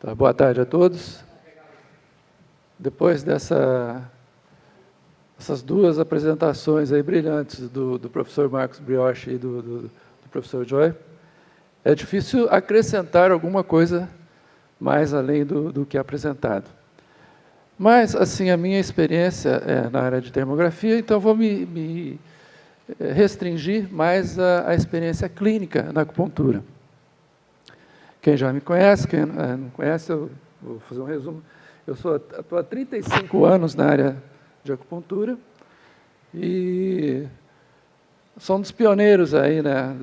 Tá, boa tarde a todos. Depois dessas duas apresentações aí brilhantes do professor Marcos Brioche e do professor Joy, é difícil acrescentar alguma coisa mais além do que é apresentado. Mas, assim, a minha experiência é na área de termografia, então vou me restringir mais à experiência clínica na acupuntura. Quem já me conhece, quem não conhece, eu vou fazer um resumo. Eu estou há 35 anos na área de acupuntura e sou um dos pioneiros aí, né?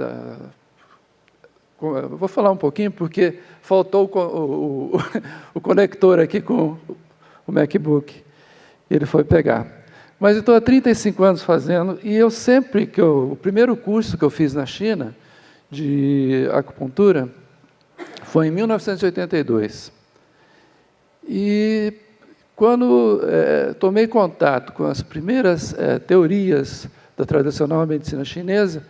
Eu vou falar um pouquinho, porque faltou o conector aqui com o MacBook. Ele foi pegar. Mas eu estou há 35 anos fazendo, e eu sempre o primeiro curso que eu fiz na China, de acupuntura, foi em 1982. E quando tomei contato com as primeiras teorias da tradicional medicina chinesa,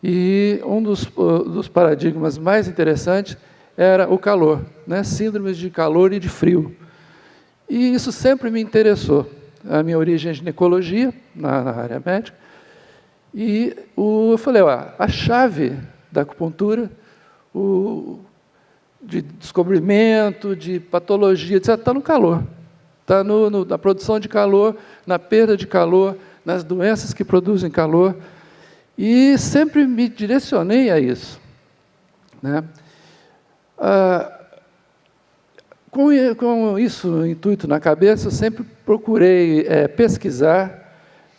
e um dos paradigmas mais interessantes era o calor, né? Síndromes de calor e de frio. E isso sempre me interessou. A minha origem é ginecologia, na área médica, e eu falei, a chave da acupuntura, de descobrimento, de patologia, etc., está no calor. Está na produção de calor, na perda de calor, nas doenças que produzem calor. E sempre me direcionei a isso, né? Com isso no intuito na cabeça, eu sempre procurei pesquisar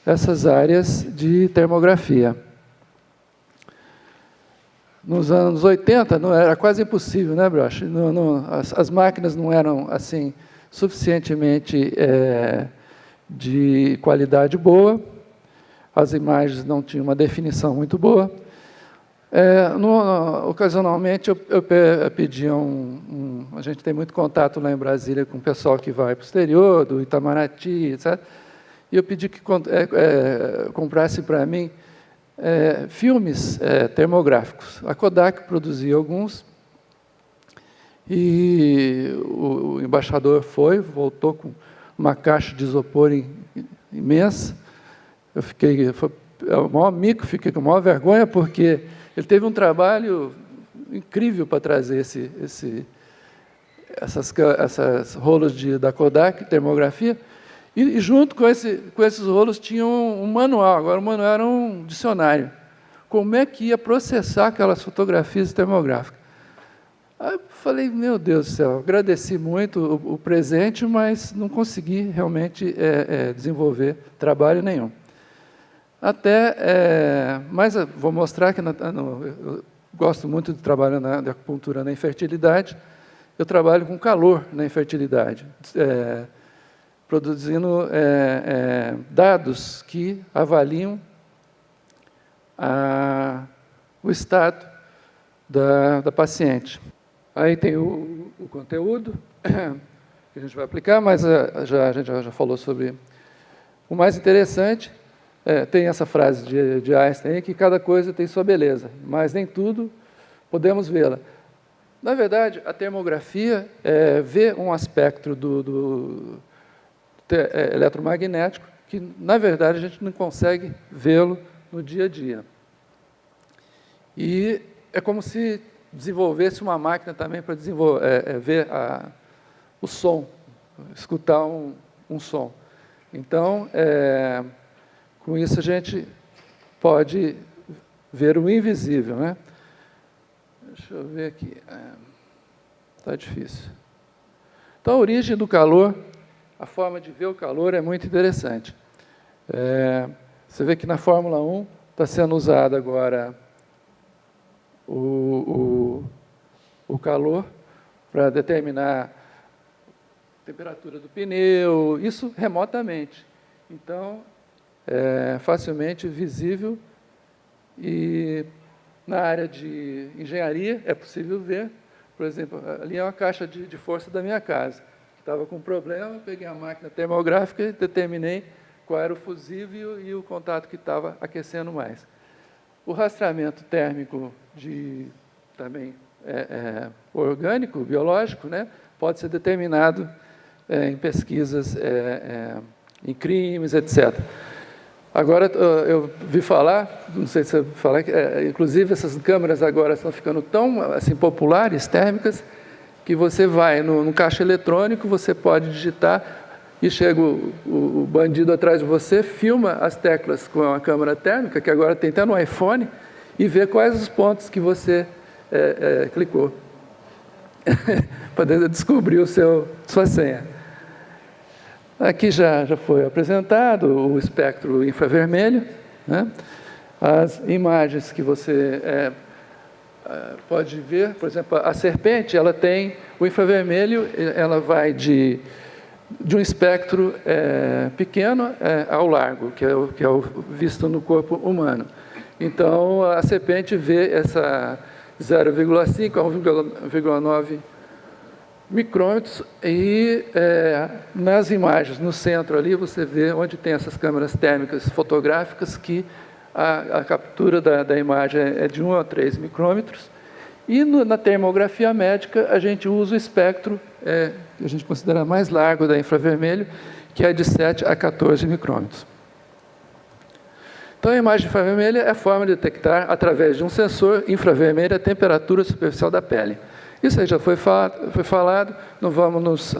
essas áreas de termografia. Nos anos 80, era quase impossível, né, Brioche? As máquinas não eram assim suficientemente de qualidade boa, as imagens não tinham uma definição muito boa. Ocasionalmente, eu pedia a gente tem muito contato lá em Brasília com o pessoal que vai para o exterior, do Itamaraty, etc. E eu pedi que comprasse para mim filmes termográficos. A Kodak produzia alguns, e o embaixador voltou com uma caixa de isopor imensa. Eu fiquei o maior mico, fiquei com a maior vergonha, porque ele teve um trabalho incrível para trazer essas rolos da Kodak, termografia, e junto com esses rolos tinha um manual. Agora, o manual era um dicionário. Como é que ia processar aquelas fotografias termográficas? Aí eu falei, meu Deus do céu, agradeci muito o presente, mas não consegui realmente desenvolver trabalho nenhum. Mas vou mostrar que eu gosto muito de trabalhar na acupuntura na infertilidade. Eu trabalho com calor na infertilidade, produzindo dados que avaliam o estado da paciente. Aí tem o conteúdo que a gente vai aplicar, mas a gente já falou sobre o mais interessante. Tem essa frase de Einstein, que cada coisa tem sua beleza, mas nem tudo podemos vê-la. Na verdade, a termografia vê um aspecto do eletromagnético que, na verdade, a gente não consegue vê-lo no dia a dia. E é como se desenvolvesse uma máquina também para ver o som, escutar um som. Então, com isso, a gente pode ver o invisível, né? Deixa eu ver aqui. Está difícil. Então, a origem do calor, a forma de ver o calor é muito interessante. Você vê que na Fórmula 1 está sendo usado agora o calor para determinar a temperatura do pneu, isso remotamente. Então, facilmente visível, e na área de engenharia é possível ver. Por exemplo, ali é uma caixa de força da minha casa, que estava com problema, peguei a máquina termográfica e determinei qual era o fusível e o contato que estava aquecendo mais. O rastreamento térmico também orgânico, biológico, né, pode ser determinado em pesquisas, em crimes, etc. Agora, eu vi falar, não sei se você falar, inclusive essas câmeras agora estão ficando tão assim, populares, térmicas, que você vai no caixa eletrônico, você pode digitar e chega o bandido atrás de você, filma as teclas com a câmera térmica, que agora tem até no iPhone, e vê quais os pontos que você clicou, para descobrir sua senha. Aqui já foi apresentado o espectro infravermelho, né? As imagens que você pode ver, por exemplo, a serpente, ela tem o infravermelho, ela vai de um espectro pequeno ao largo, que é o visto no corpo humano. Então, a serpente vê essa 0,5 a 1,9 micrômetros e nas imagens, no centro ali, você vê onde tem essas câmeras térmicas fotográficas que a captura da imagem é de 1 a 3 micrômetros. E na termografia médica, a gente usa o espectro que a gente considera mais largo da infravermelho, que é de 7 a 14 micrômetros. Então, a imagem infravermelha é a forma de detectar, através de um sensor infravermelho, a temperatura superficial da pele. Isso aí já foi falado, não vamos nos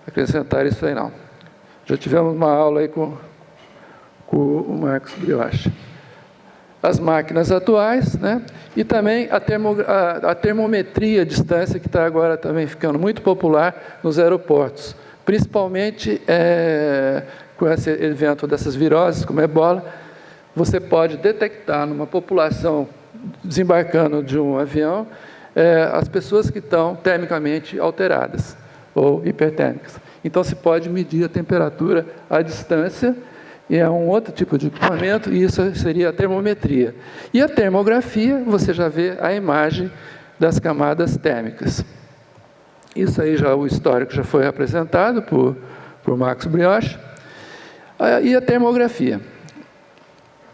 acrescentar isso aí, não. Já tivemos uma aula aí com o Marcos Brioche. As máquinas atuais, né? E também a termometria à distância, que está agora também ficando muito popular nos aeroportos, principalmente com esse evento dessas viroses, como a ebola. Você pode detectar numa população desembarcando de um avião as pessoas que estão termicamente alteradas ou hipertérmicas. Então, se pode medir a temperatura à distância, e é um outro tipo de equipamento, e isso seria a termometria. E a termografia, você já vê a imagem das camadas térmicas. Isso aí já o histórico já foi apresentado por Marcos Brioche. E a termografia.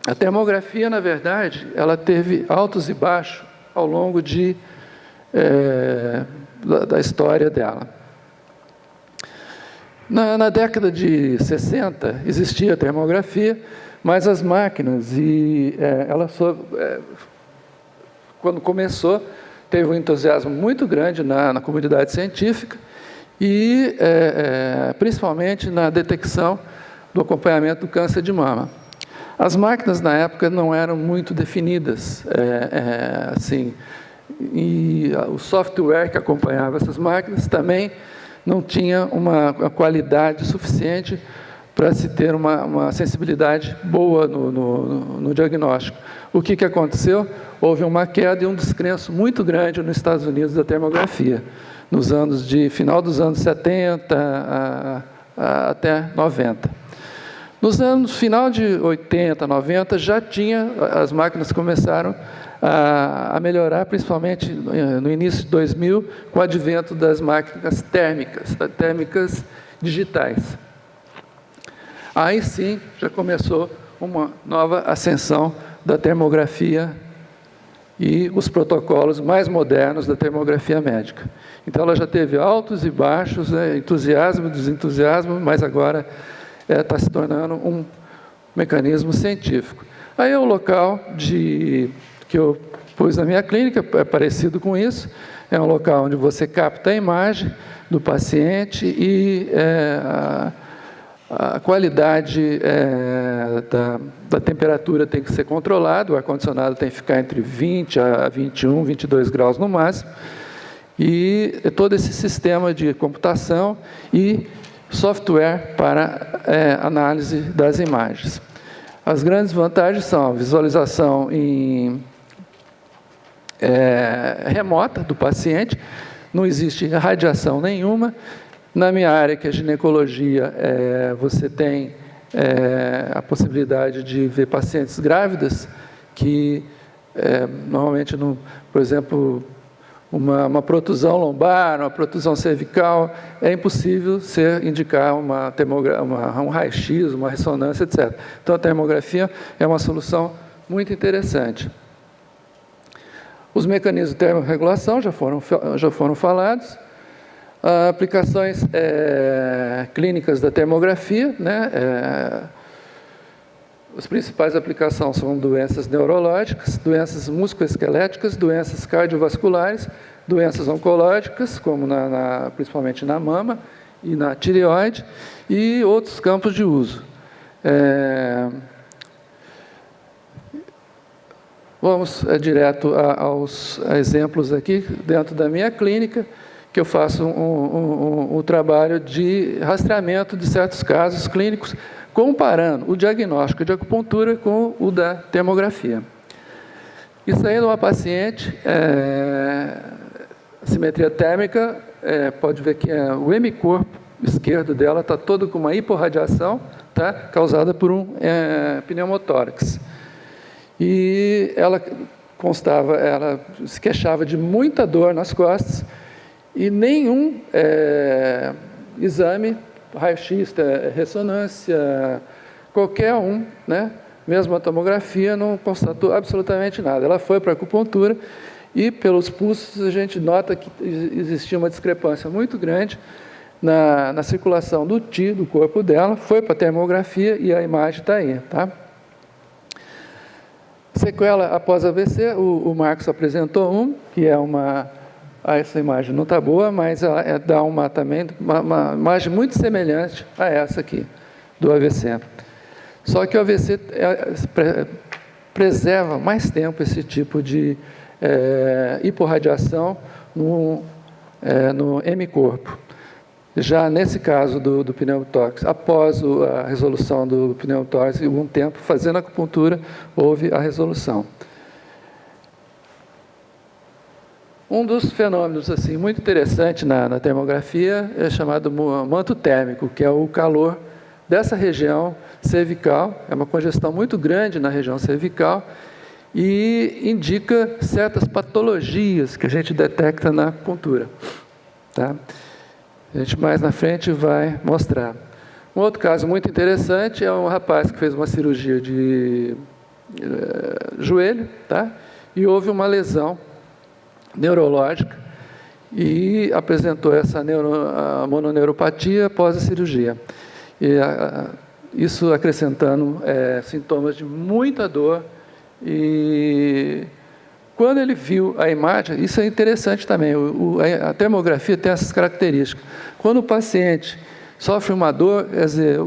A termografia, na verdade, ela teve altos e baixos ao longo da história dela. Na década de 60, existia a termografia, mas as máquinas, quando começou, teve um entusiasmo muito grande na comunidade científica e, principalmente, na detecção do acompanhamento do câncer de mama. As máquinas, na época, não eram muito definidas, assim, e o software que acompanhava essas máquinas também não tinha uma qualidade suficiente para se ter uma sensibilidade boa no diagnóstico. O que aconteceu? Houve uma queda e um descrenço muito grande nos Estados Unidos da termografia, final dos anos 70 até 90. Final de 80, 90, as máquinas começaram a melhorar, principalmente no início de 2000, com o advento das máquinas térmicas digitais. Aí sim, já começou uma nova ascensão da termografia e os protocolos mais modernos da termografia médica. Então, ela já teve altos e baixos, entusiasmo, desentusiasmo, mas agora está se tornando um mecanismo científico. Aí é o local que eu pus na minha clínica, é parecido com isso, é um local onde você capta a imagem do paciente e a qualidade da temperatura tem que ser controlada, o ar-condicionado tem que ficar entre 20 a 21, 22 graus no máximo, e todo esse sistema de computação e software para análise das imagens. As grandes vantagens são a visualização remota do paciente, não existe radiação nenhuma. Na minha área, que é ginecologia, você tem a possibilidade de ver pacientes grávidas que, normalmente, por exemplo, uma protusão lombar, uma protusão cervical, é impossível indicar um raio-x, uma ressonância, etc. Então, a termografia é uma solução muito interessante. Os mecanismos de termorregulação já foram falados. Aplicações clínicas da termografia, né? As principais aplicações são doenças neurológicas, doenças musculoesqueléticas, doenças cardiovasculares, doenças oncológicas, como principalmente na mama e na tireoide, e outros campos de uso. Vamos direto aos exemplos aqui, dentro da minha clínica, que eu faço um trabalho de rastreamento de certos casos clínicos, comparando o diagnóstico de acupuntura com o da termografia. Isso aí numa paciente, simetria térmica, pode ver que o hemicorpo esquerdo dela está todo com uma hiporradiação, tá, causada por um pneumotórax. E ela se queixava de muita dor nas costas e nenhum exame, raio-x, ressonância, qualquer um, né, mesmo a tomografia, não constatou absolutamente nada. Ela foi para a acupuntura e, pelos pulsos, a gente nota que existia uma discrepância muito grande na circulação do Ti, do corpo dela, foi para a termografia e a imagem está aí, tá? Sequela após AVC, o Marcos apresentou que é uma... essa imagem não está boa, mas ela dá também uma imagem muito semelhante a essa aqui, do AVC. Só que o AVC preserva mais tempo esse tipo de hiporradiação no hemicorpo. Já nesse caso do pneumotórax, após a resolução do pneumotórax, e algum tempo fazendo acupuntura, houve a resolução. Um dos fenômenos assim, muito interessante na termografia é chamado manto térmico, que é o calor dessa região cervical, é uma congestão muito grande na região cervical e indica certas patologias que a gente detecta na acupuntura. Tá? A gente mais na frente vai mostrar. Um outro caso muito interessante é um rapaz que fez uma cirurgia de joelho, tá? E houve uma lesão neurológica e apresentou essa mononeuropatia após a cirurgia. E, isso acrescentando sintomas de muita dor. E quando ele viu a imagem, isso é interessante também, a termografia tem essas características. Quando o paciente sofre uma dor, quer dizer,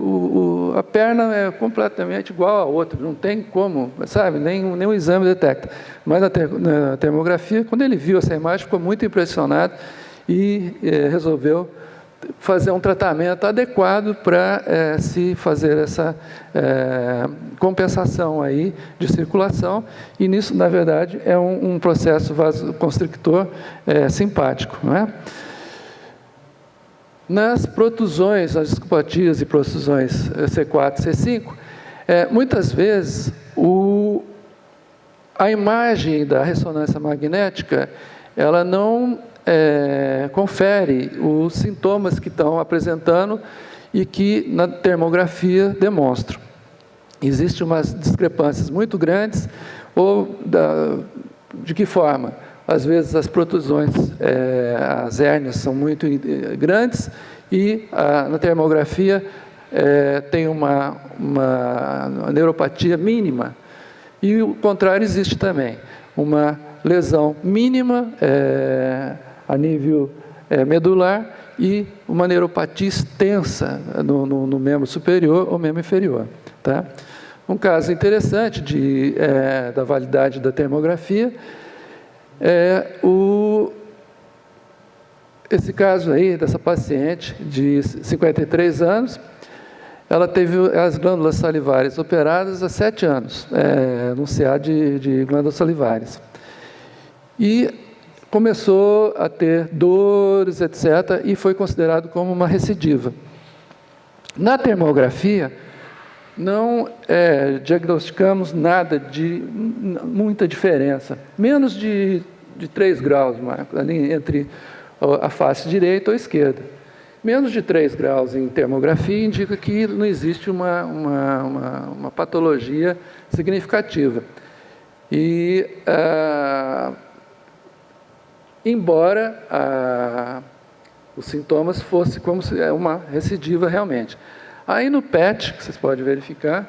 a perna é completamente igual à outra, não tem como, sabe, nenhum exame detecta. Mas na termografia, quando ele viu essa imagem, ficou muito impressionado e resolveu fazer um tratamento adequado para se fazer essa compensação aí de circulação, e nisso, na verdade, é um processo vasoconstrictor simpático, não é? Nas protusões, as discopatias e protusões C4 e C5, muitas vezes a imagem da ressonância magnética ela não confere os sintomas que estão apresentando e que na termografia demonstram. Existem umas discrepâncias muito grandes, de que forma? Às vezes as protusões, as hérnias são muito grandes e na termografia tem uma neuropatia mínima. E o contrário existe também, uma lesão mínima a nível medular e uma neuropatia extensa no membro superior ou membro inferior. Tá? Um caso interessante da validade da termografia esse caso aí dessa paciente de 53 anos, ela teve as glândulas salivares operadas há 7 anos, num CA de glândulas salivares. E começou a ter dores, etc., e foi considerado como uma recidiva. Na termografia, não diagnosticamos nada de muita diferença, menos de 3 graus, Marcos, ali entre a face direita ou esquerda. Menos de 3 graus em termografia indica que não existe uma patologia significativa. E embora os sintomas fossem como se é uma recidiva realmente. Aí no PET, que vocês podem verificar,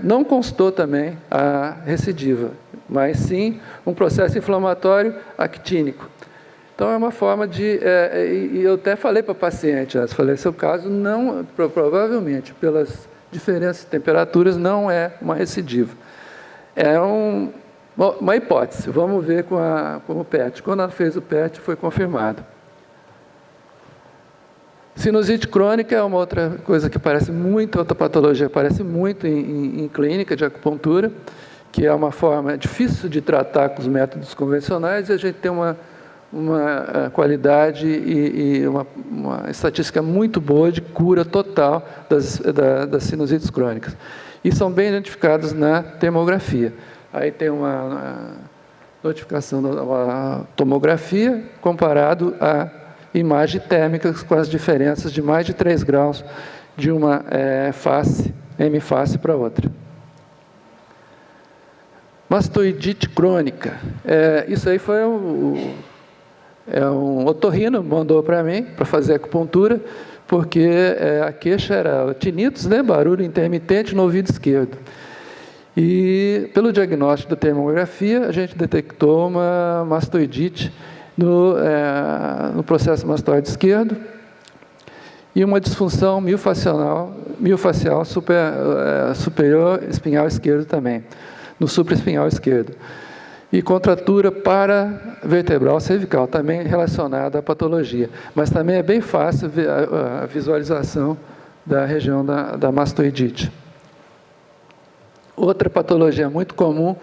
não constou também a recidiva, mas sim um processo inflamatório actínico. Então é uma forma de... e eu até falei para a paciente, falei, seu caso não, provavelmente, pelas diferenças de temperaturas, não é uma recidiva. É uma hipótese, vamos ver com o PET. Quando ela fez o PET, foi confirmado. Sinusite crônica é uma outra coisa que parece muito, outra patologia, parece muito em clínica de acupuntura, que é uma forma difícil de tratar com os métodos convencionais, e a gente tem uma qualidade e uma estatística muito boa de cura total das sinusites crônicas. E são bem identificados na termografia. Aí tem uma notificação da tomografia comparado a imagem térmica com as diferenças de mais de 3 graus de uma hemiface para outra. Mastoidite crônica. Isso aí foi um otorrino mandou para mim, para fazer acupuntura, porque a queixa era tinnitus, né, barulho intermitente no ouvido esquerdo. E, pelo diagnóstico da termografia, a gente detectou uma mastoidite no processo mastoide esquerdo e uma disfunção miofacial superior espinhal esquerdo também, no supraespinhal esquerdo. E contratura paravertebral cervical, também relacionada à patologia. Mas também é bem fácil ver a visualização da região da mastoidite. Outra patologia muito comum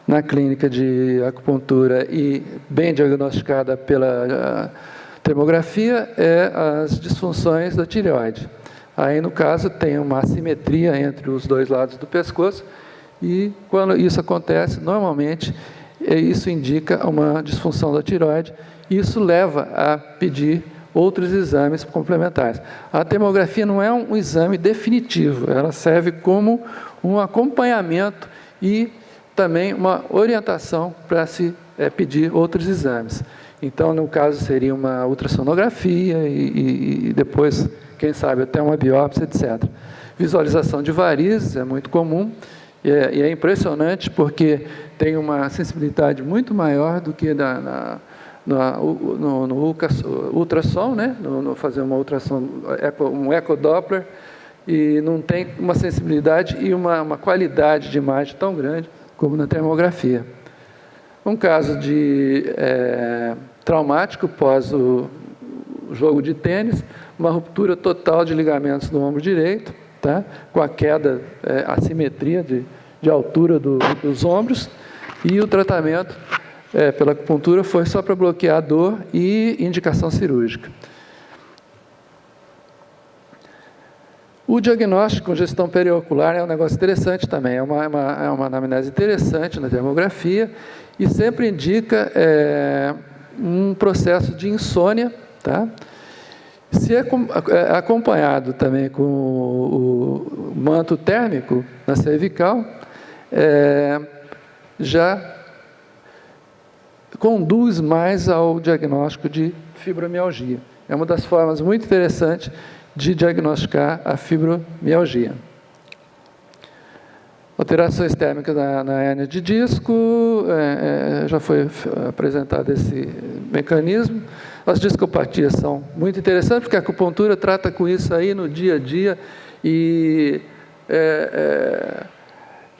na clínica de acupuntura e bem diagnosticada pela termografia é as disfunções da tireoide. Aí, no caso, tem uma assimetria entre os dois lados do pescoço e, quando isso acontece, normalmente, isso indica uma disfunção da tireoide e isso leva a pedir outros exames complementares. A termografia não é um exame definitivo, ela serve como um acompanhamento e também uma orientação para se pedir outros exames. Então, no caso, seria uma ultrassonografia e depois, quem sabe, até uma biópsia, etc. Visualização de varizes é muito comum e é impressionante porque tem uma sensibilidade muito maior do que no ultrassom, né? Fazer uma ultrassom, um ecodoppler, e não tem uma sensibilidade e uma qualidade de imagem tão grande como na termografia. Um caso de traumático pós o jogo de tênis, uma ruptura total de ligamentos no ombro direito, tá? Com a queda, assimetria de altura dos ombros, e o tratamento pela acupuntura foi só para bloquear a dor e indicação cirúrgica. O diagnóstico com gestão periocular é um negócio interessante também, é uma anamnese interessante na termografia e sempre indica um processo de insônia, tá? Se é acompanhado também com o manto térmico na cervical, já conduz mais ao diagnóstico de fibromialgia. É uma das formas muito interessantes de diagnosticar a fibromialgia. Alterações térmicas na hérnia de disco, já foi apresentado esse mecanismo. As discopatias são muito interessantes, porque a acupuntura trata com isso aí no dia a dia, e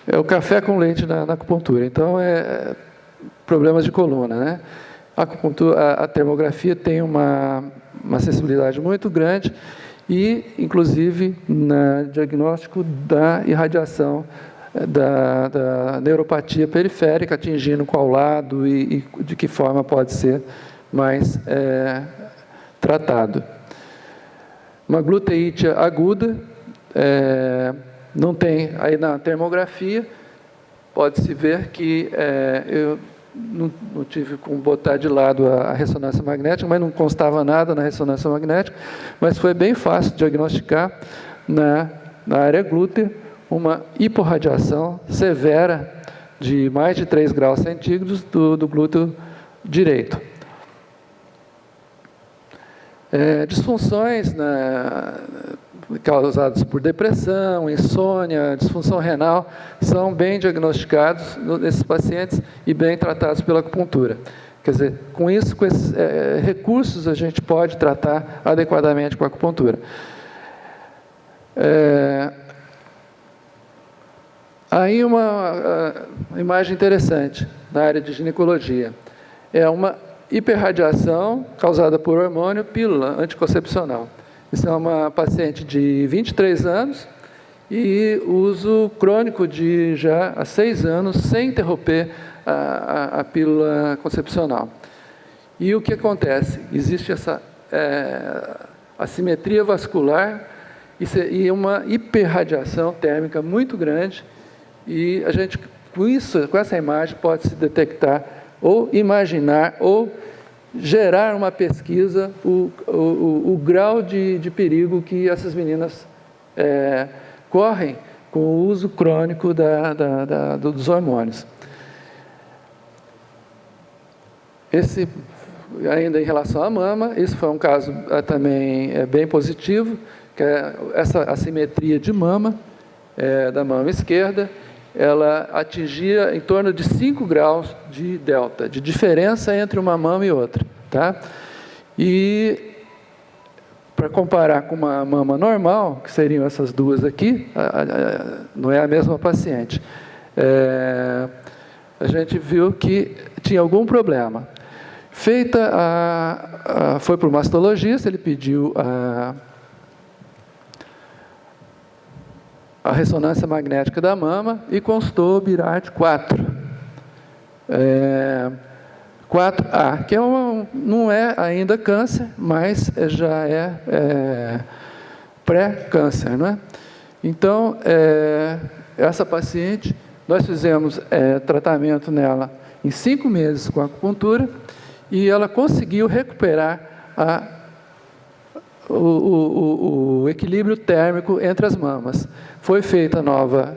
é o café com leite na acupuntura. Então, problemas de coluna, né? A termografia tem uma sensibilidade muito grande, e, inclusive, no diagnóstico da irradiação da neuropatia periférica, atingindo qual lado e de que forma pode ser mais tratado. Uma gluteite aguda, não tem, aí na termografia, pode-se ver que eu não tive como botar de lado a ressonância magnética, mas não constava nada na ressonância magnética, mas foi bem fácil diagnosticar na área glútea uma hiporradiação severa de mais de 3 graus centígrados do glúteo direito. Disfunções causadas por depressão, insônia, disfunção renal, são bem diagnosticados nesses pacientes e bem tratados pela acupuntura. Quer dizer, com esses recursos, a gente pode tratar adequadamente com a acupuntura. Aí uma imagem interessante na área de ginecologia. É uma hiperradiação causada por hormônio, pílula anticoncepcional. Isso é uma paciente de 23 anos e uso crônico de já há 6 anos, sem interromper a pílula concepcional. E o que acontece? Existe essa assimetria vascular e uma hiperradiação térmica muito grande, e a gente, com essa imagem, pode se detectar ou imaginar ou gerar uma pesquisa, o grau de perigo que essas meninas correm com o uso crônico dos hormônios. Ainda em relação à mama, isso foi um caso também bem positivo, que é essa assimetria de mama, da mama esquerda, ela atingia em torno de 5 graus de delta, de diferença entre uma mama e outra. Tá? E, para comparar com uma mama normal, que seriam essas duas aqui, não é a mesma paciente, a gente viu que tinha algum problema. Foi para o mastologista, ele pediu a ressonância magnética da mama e constou BIRAD 4. 4A, que não é ainda câncer, mas já é pré-câncer, não é? Então, essa paciente, nós fizemos tratamento nela em 5 meses com acupuntura e ela conseguiu recuperar o equilíbrio térmico entre as mamas. Foi feita nova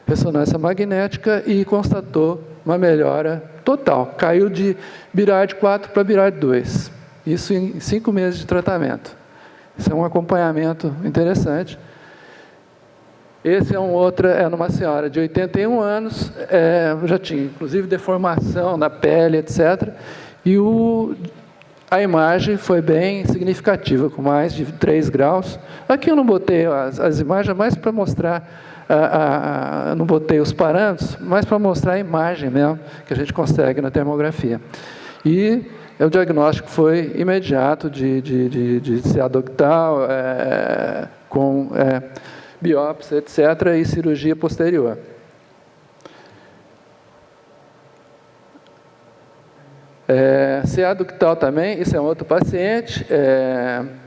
ressonância magnética e constatou uma melhora total. Caiu de BIRAD 4 para BIRAD 2. Isso em 5 meses de tratamento. Isso é um acompanhamento interessante. Esse é numa senhora de 81 anos, já tinha inclusive deformação na pele, etc. E a imagem foi bem significativa, com mais de 3 graus. Aqui eu não botei as imagens, mais para mostrar, não botei os parâmetros, mas para mostrar a imagem mesmo, que a gente consegue na termografia. E o diagnóstico foi imediato de CA ductal, com biópsia, etc., e cirurgia posterior. CA ductal também, isso é um outro paciente,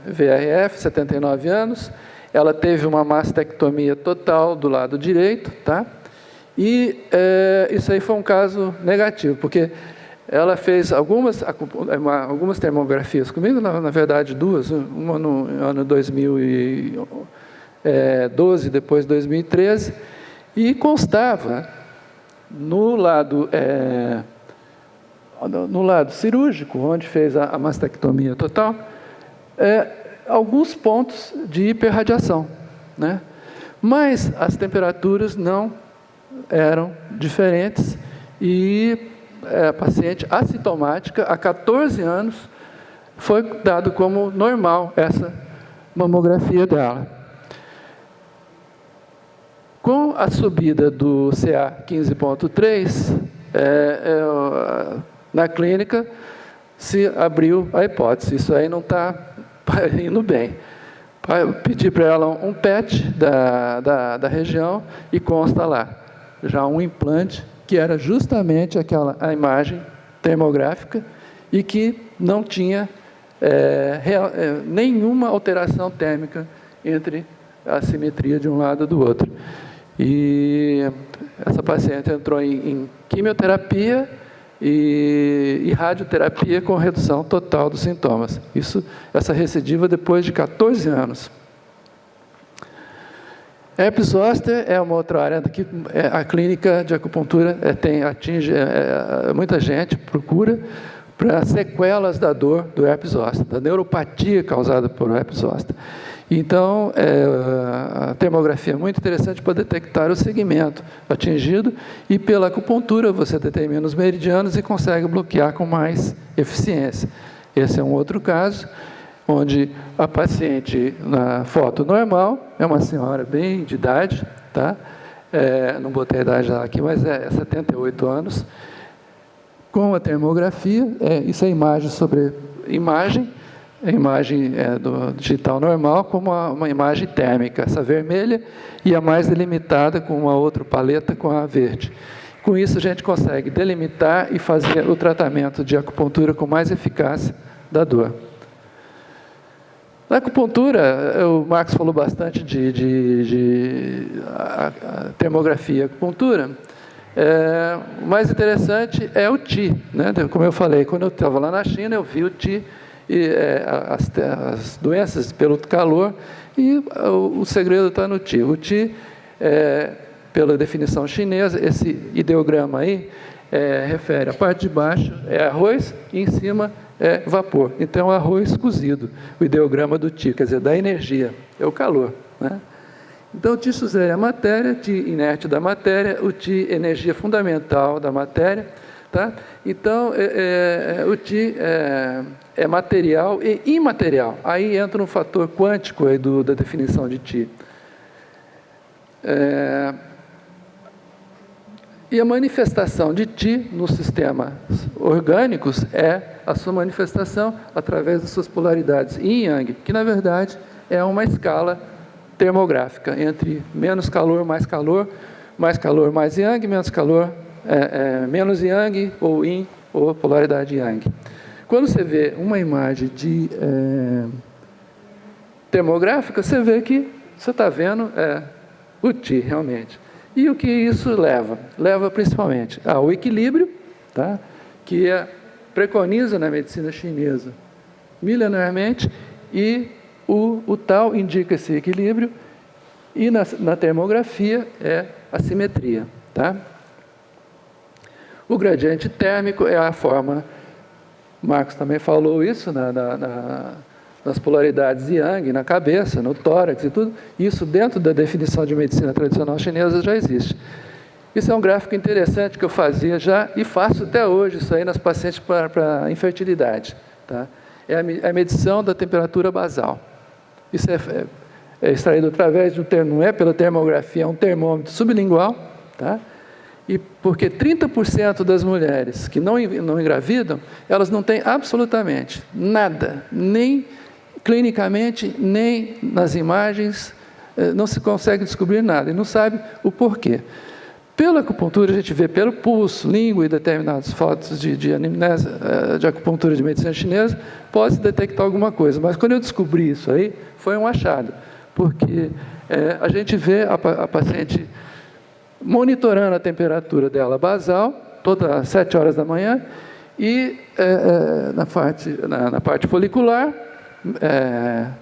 VRF, 79 anos, ela teve uma mastectomia total do lado direito, tá? E isso aí foi um caso negativo, porque ela fez algumas termografias comigo, na verdade 2, uma no ano 2012, depois 2013, e constava no lado cirúrgico, onde fez a mastectomia total, alguns pontos de hiperradiação, né? Mas as temperaturas não eram diferentes e a paciente assintomática, há 14 anos, foi dado como normal essa mamografia dela. Com a subida do CA 15.3, na clínica se abriu a hipótese, isso aí não está indo bem. Pedi para ela um PET da região e consta lá já um implante que era justamente a imagem termográfica e que não tinha nenhuma alteração térmica entre a simetria de um lado e do outro. E essa paciente entrou em quimioterapia e radioterapia com redução total dos sintomas. Essa recidiva depois de 14 anos. Herpes zoster é uma outra área que a clínica de acupuntura atinge muita gente, procura. para sequelas da dor do herpes zoster, da neuropatia causada por herpes zoster. Então, a termografia é muito interessante para detectar o segmento atingido e pela acupuntura você determina os meridianos e consegue bloquear com mais eficiência. Esse é um outro caso, onde a paciente na foto normal, é uma senhora bem de idade, tá? Não botei a idade aqui, mas é 78 anos, com a termografia, isso é imagem sobre imagem, a imagem do digital normal como uma imagem térmica, essa vermelha, e a mais delimitada com uma outra paleta com a verde. Com isso a gente consegue delimitar e fazer o tratamento de acupuntura com mais eficácia da dor. Na acupuntura, o Marcos falou bastante de termografia e acupuntura. O mais interessante é o Qi, né? Como eu falei, quando eu estava lá na China, eu vi o Qi, e as doenças pelo calor, e o segredo está no Qi. O Qi, pela definição chinesa, esse ideograma aí, refere a parte de baixo é arroz e em cima é vapor. Então, arroz cozido, o ideograma do Qi, quer dizer, da energia, é o calor, né? Então, o Qi Suzhou é a matéria, Qi inerte da matéria, o Qi energia fundamental da matéria, tá? Então, o Qi é material e imaterial. Aí entra um fator quântico aí da definição de Qi. E a manifestação de Qi nos sistemas orgânicos é a sua manifestação através das suas polaridades Yin e Yang, que na verdade é uma escala termográfica entre menos calor, mais Yang, menos calor, menos Yang, ou Yin, ou polaridade Yang. Quando você vê uma imagem de termográfica, você vê que você está vendo o Qi realmente. E o que isso leva? Leva principalmente ao equilíbrio, tá? Que preconiza na medicina chinesa milenarmente, e o Tao indica esse equilíbrio, e na termografia é a simetria, tá? O gradiente térmico é a forma, Marcos também falou isso, nas polaridades Yang, na cabeça, no tórax e tudo, isso dentro da definição de medicina tradicional chinesa já existe. Isso é um gráfico interessante que eu fazia já, e faço até hoje, isso aí nas pacientes para infertilidade, tá? É a medição da temperatura basal. Isso é extraído através de um termo, não é pela termografia, é um termômetro sublingual, tá? E porque 30% das mulheres que não engravidam, elas não têm absolutamente nada, nem clinicamente, nem nas imagens, não se consegue descobrir nada, e não sabe o porquê. Pela acupuntura, a gente vê pelo pulso, língua e determinadas fotos de anamnese, de acupuntura de medicina chinesa, pode detectar alguma coisa. Mas quando eu descobri isso aí, foi um achado, porque a gente vê a paciente monitorando a temperatura dela basal, todas às 7 horas da manhã, e na parte folicular,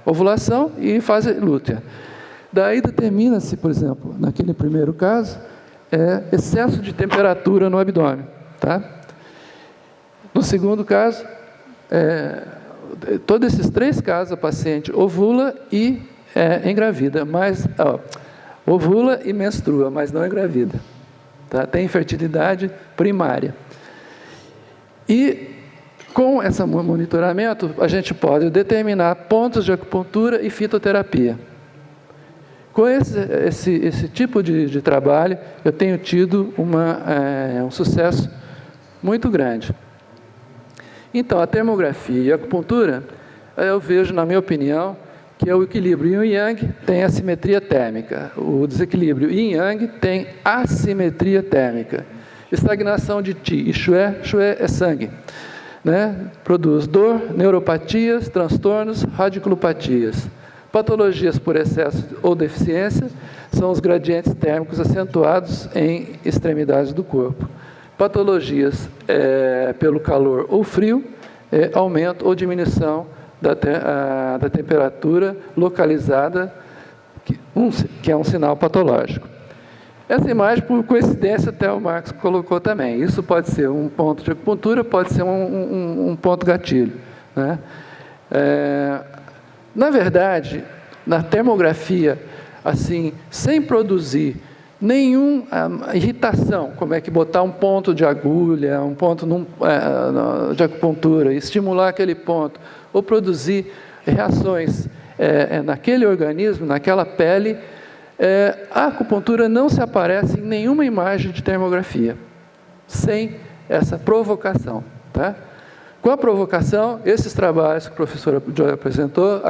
ovulação e fase lútea. Daí determina-se, por exemplo, naquele primeiro caso, excesso de temperatura no abdômen, tá? No segundo caso, todos esses 3 casos, a paciente ovula e engravida, mas ovula e menstrua, mas não engravida, tá? Tem infertilidade primária. E com esse monitoramento, a gente pode determinar pontos de acupuntura e fitoterapia. Com esse tipo de trabalho, eu tenho tido um sucesso muito grande. Então, a termografia e a acupuntura, eu vejo, na minha opinião, que é o equilíbrio Yin e Yang tem assimetria térmica. O desequilíbrio Yin e Yang tem assimetria térmica. Estagnação de Qi e Xue é sangue, né? Produz dor, neuropatias, transtornos, radiculopatias. Patologias por excesso ou deficiência são os gradientes térmicos acentuados em extremidades do corpo. Patologias pelo calor ou frio, aumento ou diminuição da temperatura localizada, que é um sinal patológico. Essa imagem, por coincidência, até o Marcos colocou também. Isso pode ser um ponto de acupuntura, pode ser um ponto gatilho, né? Na verdade, na termografia, assim, sem produzir nenhuma irritação, como é que botar um ponto de agulha, um ponto de acupuntura, estimular aquele ponto, ou produzir reações naquele organismo, naquela pele, a acupuntura não se aparece em nenhuma imagem de termografia, sem essa provocação, tá? Com a provocação, esses trabalhos que o professor Joy apresentou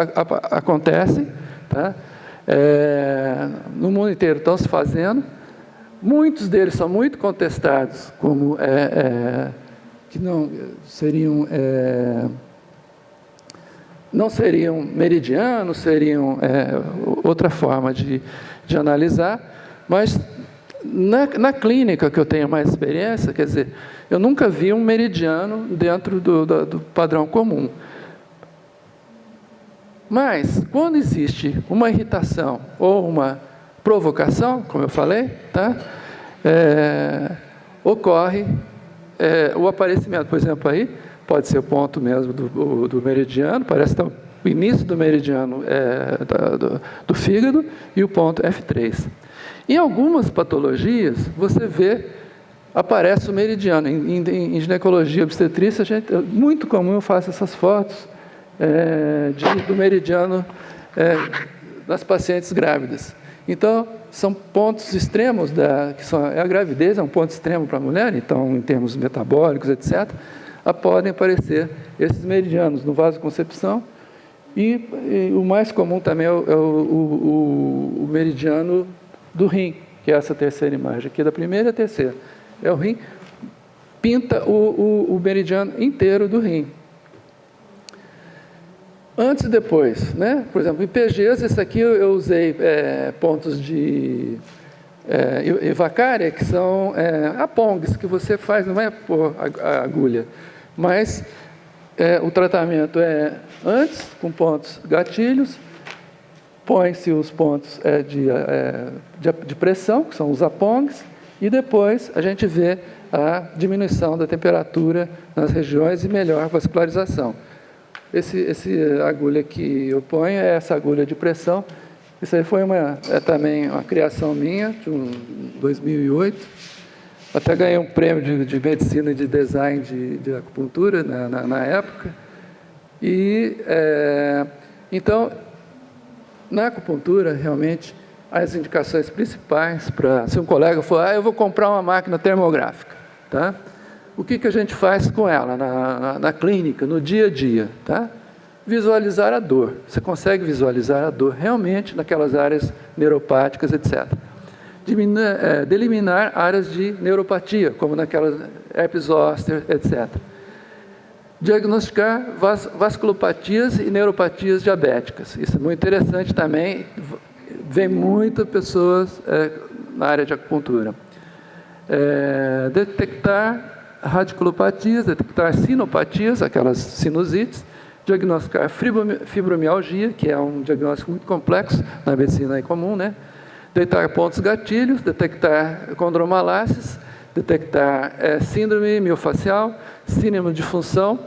acontecem, tá? No mundo inteiro estão se fazendo. Muitos deles são muito contestados, como que não seriam meridianos, seriam outra forma de analisar, mas na clínica que eu tenho mais experiência, quer dizer, eu nunca vi um meridiano dentro do padrão comum. Mas, quando existe uma irritação ou uma provocação, como eu falei, tá? Ocorre o aparecimento, por exemplo, aí, pode ser o ponto mesmo do meridiano, parece estar o início do meridiano do fígado e o ponto F3. Em algumas patologias, você vê, aparece o meridiano. Em ginecologia obstetrícia, é muito comum, eu faço essas fotos do meridiano das pacientes grávidas. Então, são pontos extremos, a gravidez é um ponto extremo para a mulher, então, em termos metabólicos, etc., podem aparecer esses meridianos no vasoconcepção, e o mais comum também é o meridiano do rim, que é essa terceira imagem aqui, da primeira e a terceira. O rim, pinta o meridiano inteiro do rim. Antes e depois, né? Por exemplo, em PGs, esse aqui eu usei pontos de evacária, que são apongs, que você faz, não é por a agulha, mas o tratamento é antes, com pontos gatilhos, põe-se os pontos de pressão, que são os apongs, e depois a gente vê a diminuição da temperatura nas regiões e melhor vascularização. Esse agulha que eu ponho é essa agulha de pressão. Isso aí foi também uma criação minha, de 2008. Até ganhei um prêmio de medicina e de design de acupuntura na época. Então, na acupuntura, realmente, as indicações principais para... Se um colega for, eu vou comprar uma máquina termográfica, tá? O que a gente faz com ela na clínica, no dia a dia, tá? Visualizar a dor. Você consegue visualizar a dor realmente naquelas áreas neuropáticas, etc. Deliminar áreas de neuropatia, como naquelas herpes zoster, etc. Diagnosticar vasculopatias e neuropatias diabéticas. Isso é muito interessante também. Vem muitas pessoas na área de acupuntura. Detectar radiculopatias, detectar sinopatias, aquelas sinusites, diagnosticar fibromialgia, que é um diagnóstico muito complexo na medicina comum, né? Detectar pontos gatilhos, detectar condromalácias, detectar síndrome miofacial, síndrome de função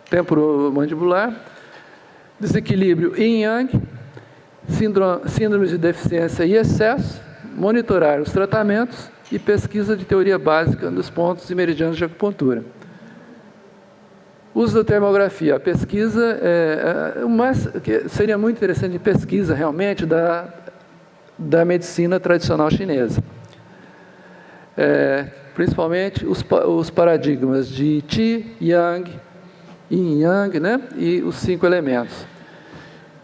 temporomandibular, desequilíbrio yin-yang, síndromes de deficiência e excesso, monitorar os tratamentos e pesquisa de teoria básica dos pontos e meridianos de acupuntura. Uso da termografia. A pesquisa, seria muito interessante, pesquisa realmente da medicina tradicional chinesa. Principalmente os paradigmas de Qi, Yang, Yin Yang, né? E os 5 elementos.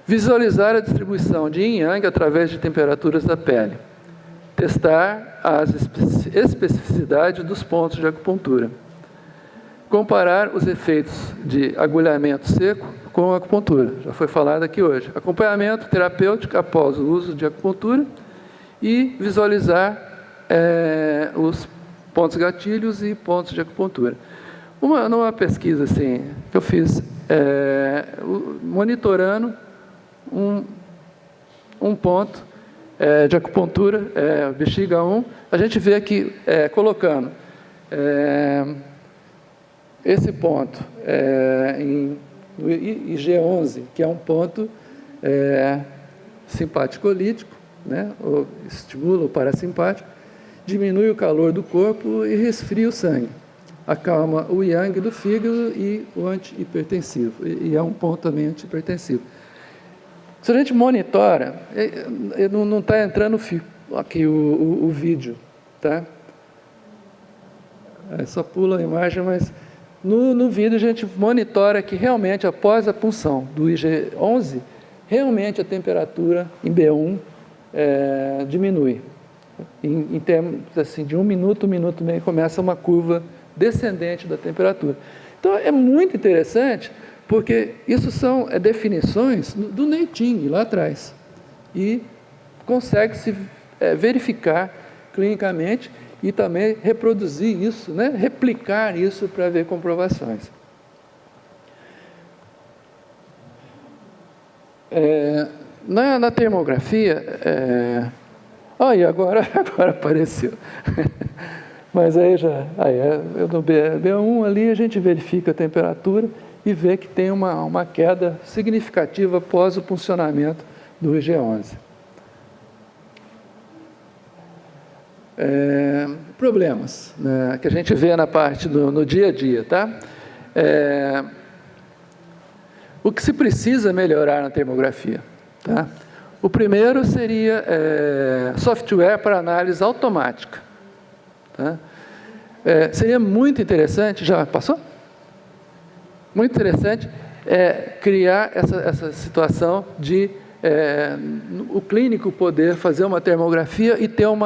Visualizar a distribuição de Yin Yang através de temperaturas da pele. Testar as especificidades dos pontos de acupuntura. Comparar os efeitos de agulhamento seco com a acupuntura. Já foi falado aqui hoje. Acompanhamento terapêutico após o uso de acupuntura e visualizar os pontos gatilhos e pontos de acupuntura. Numa pesquisa assim, que eu fiz monitorando um ponto de acupuntura, bexiga 1, a gente vê que, colocando esse ponto no IG11, que é um ponto simpático-lítico, né, estimula o parasimpático, diminui o calor do corpo e resfria o sangue. Acalma o yang do fígado e o antihipertensivo. E é um ponto também antihipertensivo. Se a gente monitora, não está entrando aqui o vídeo, tá? Só pula a imagem, mas no vídeo a gente monitora que realmente após a punção do IG11, realmente a temperatura em B1 diminui. Em termos assim, de um minuto e meio, começa uma curva descendente da temperatura. Então, é muito interessante, porque isso são definições do Neyting, lá atrás. E consegue-se verificar clinicamente e também reproduzir isso, né? Replicar isso para ver comprovações. Na termografia... e agora apareceu. Mas aí no B1 ali a gente verifica a temperatura e vê que tem uma queda significativa após o funcionamento do IG11. Problemas, né, que a gente vê na parte no dia a dia, tá? O que se precisa melhorar na termografia, tá? O primeiro seria software para análise automática. Tá? Seria muito interessante, já passou? Muito interessante criar essa situação de o clínico poder fazer uma termografia e ter um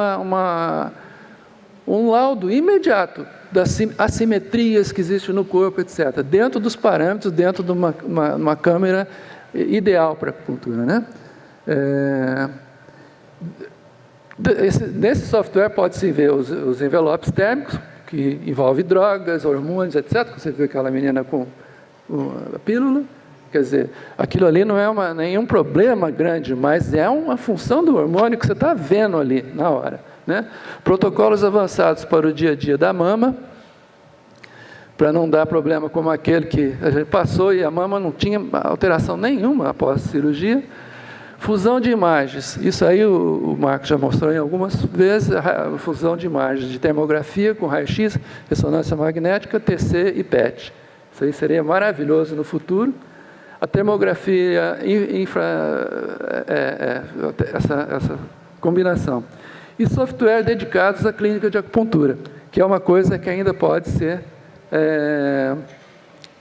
laudo imediato das assimetrias que existem no corpo, etc., dentro dos parâmetros, dentro de uma câmera ideal para a acupuntura, né? Nesse software pode-se ver os envelopes térmicos, que envolve drogas, hormônios, etc. Você viu aquela menina com a pílula. Quer dizer, aquilo ali não é nenhum problema grande, mas é uma função do hormônio que você está vendo ali na hora, né? Protocolos avançados para o dia a dia da mama, para não dar problema como aquele que a gente passou e a mama não tinha alteração nenhuma após a cirurgia. Fusão de imagens, isso aí o Marcos já mostrou em algumas vezes, a fusão de imagens de termografia com raio-x, ressonância magnética, TC e PET. Isso aí seria maravilhoso no futuro. A termografia essa combinação. E software dedicados à clínica de acupuntura, que é uma coisa que ainda pode ser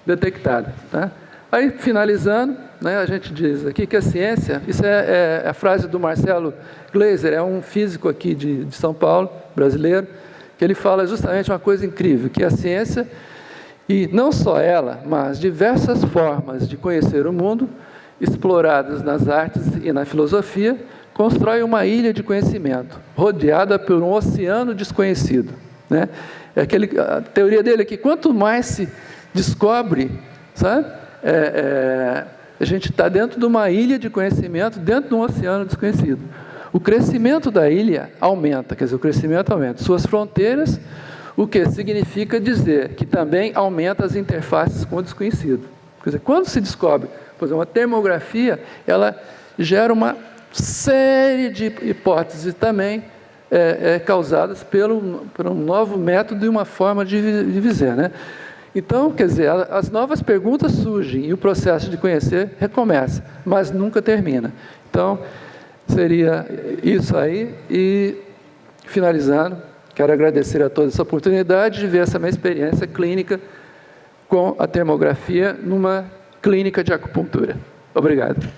detectada, tá? Aí, finalizando, né, a gente diz aqui que a ciência, isso é a frase do Marcelo Gleiser, é um físico aqui de São Paulo, brasileiro, que ele fala justamente uma coisa incrível, que a ciência, e não só ela, mas diversas formas de conhecer o mundo, exploradas nas artes e na filosofia, constrói uma ilha de conhecimento, rodeada por um oceano desconhecido, né? A teoria dele é que quanto mais se descobre, sabe? A gente está dentro de uma ilha de conhecimento, dentro de um oceano desconhecido. O crescimento da ilha aumenta, quer dizer, o crescimento aumenta suas fronteiras, o que significa dizer que também aumenta as interfaces com o desconhecido. Quer dizer, quando se descobre, por exemplo, uma termografia, ela gera uma série de hipóteses também causadas por um novo método e uma forma de dizer, né? Então, quer dizer, as novas perguntas surgem e o processo de conhecer recomeça, mas nunca termina. Então, seria isso aí. E, finalizando, quero agradecer a todos essa oportunidade de ver essa minha experiência clínica com a termografia numa clínica de acupuntura. Obrigado.